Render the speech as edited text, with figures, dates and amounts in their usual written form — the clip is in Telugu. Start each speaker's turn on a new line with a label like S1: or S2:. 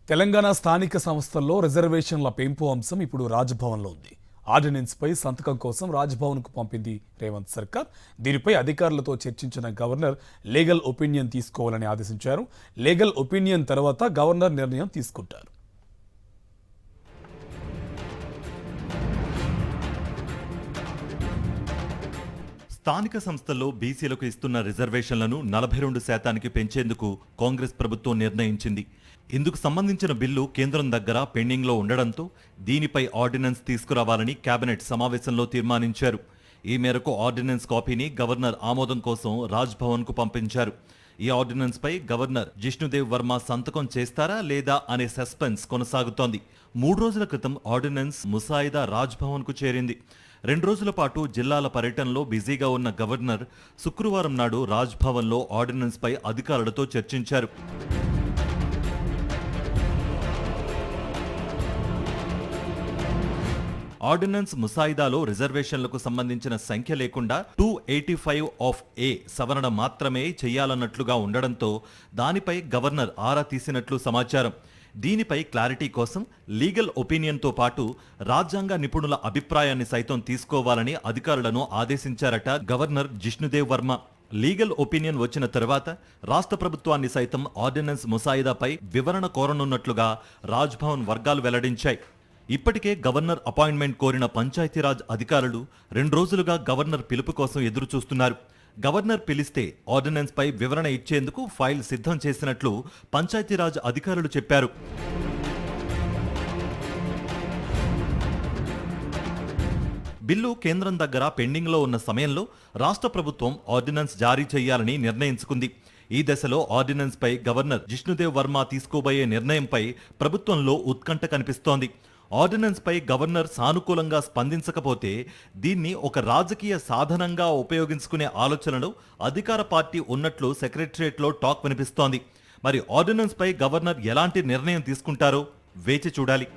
S1: తెలంగాణ స్థానిక సంస్థల్లో రిజర్వేషన్ల పెంపు అంశం ఇప్పుడు రాజ్భవన్లో ఉంది. ఆర్డినెన్స్పై సంతకం కోసం రాజ్భవన్కు పంపింది రేవంత్ సర్కార్. దీనిపై అధికారులతో చర్చించిన గవర్నర్ లీగల్ ఒపీనియన్ తీసుకోవాలని ఆదేశించారు. లీగల్ ఒపీనియన్ తర్వాత గవర్నర్ నిర్ణయం తీసుకుంటారు.
S2: స్థానిక సంస్థల్లో బీసీలకు ఇస్తున్న రిజర్వేషన్లను 42% పెంచేందుకు కాంగ్రెస్ ప్రభుత్వం నిర్ణయించింది. ఇందుకు సంబంధించిన బిల్లు కేంద్రం దగ్గర పెండింగ్లో ఉండడంతో దీనిపై ఆర్డినెన్స్ తీసుకురావాలని కేబినెట్ సమావేశంలో తీర్మానించారు. ఈ మేరకు ఆర్డినెన్స్ కాపీని గవర్నర్ ఆమోదం కోసం రాజ్భవన్కు పంపించారు. ఈ ఆర్డినెన్స్పై గవర్నర్ జిష్ణుదేవ్ వర్మ సంతకం చేస్తారా లేదా అనే సస్పెన్స్ కొనసాగుతోంది. 3 రోజుల క్రితం ఆర్డినెన్స్ ముసాయిదా రాజ్భవన్కు చేరింది. 2 రోజుల పాటు జిల్లాల పర్యటనలో బిజీగా ఉన్న గవర్నర్ శుక్రవారం నాడు రాజ్భవన్లో ఆర్డినెన్స్పై అధికారులతో చర్చించారు. ఆర్డినెన్స్ ముసాయిదాలో రిజర్వేషన్లకు సంబంధించిన సంఖ్య లేకుండా 285 ఆఫ్ ఏ సవరణ మాత్రమే చేయాలన్నట్లుగా ఉండడంతో దానిపై గవర్నర్ ఆరా తీసినట్లు సమాచారం. దీనిపై క్లారిటీ కోసం లీగల్ ఒపీనియన్తో పాటు రాజ్యాంగ నిపుణుల అభిప్రాయాన్ని సైతం తీసుకోవాలని అధికారులను ఆదేశించారట governor Jishnudev Varma. Legal opinion వచ్చిన తర్వాత రాష్ట్ర ప్రభుత్వాన్ని సైతం ఆర్డినెన్స్ ముసాయిదాపై వివరణ కోరనున్నట్లుగా రాజ్భవన్ వర్గాలు వెల్లడించాయి. ఇప్పటికే గవర్నర్ అపాయింట్మెంట్ కోరిన పంచాయతీరాజ్ అధికారులు 2 రోజులుగా గవర్నర్ పిలుపు కోసం ఎదురుచూస్తున్నారు. గవర్నర్ పిలిస్తే ఆర్డినెన్స్ పై వివరణ ఇచ్చేందుకు ఫైల్ సిద్ధం చేసినట్లు పంచాయతీరాజ్ అధికారులు చెప్పారు. బిల్లు కేంద్రం దగ్గర పెండింగ్లో ఉన్న సమయంలో రాష్ట్ర ప్రభుత్వం ఆర్డినెన్స్ జారీ చేయాలని నిర్ణయించుకుంది. ఈ దశలో ఆర్డినెన్స్ పై గవర్నర్ జిష్ణుదేవ్ వర్మ తీసుకోబోయే నిర్ణయంపై ప్రభుత్వంలో ఉత్కంఠ కనిపిస్తోంది. ఆర్డినెన్స్ పై గవర్నర్ సానుకూలంగా స్పందించకపోతే దీన్ని ఒక రాజకీయ సాధనంగా ఉపయోగించుకునే ఆలోచనలో అధికార పార్టీ ఉన్నట్లు సెక్రటరియట్లో టాక్ వినిపిస్తోంది. మరి ఆర్డినెన్స్ పై గవర్నర్ ఎలాంటి నిర్ణయం తీసుకుంటారో వేచి చూడాలి.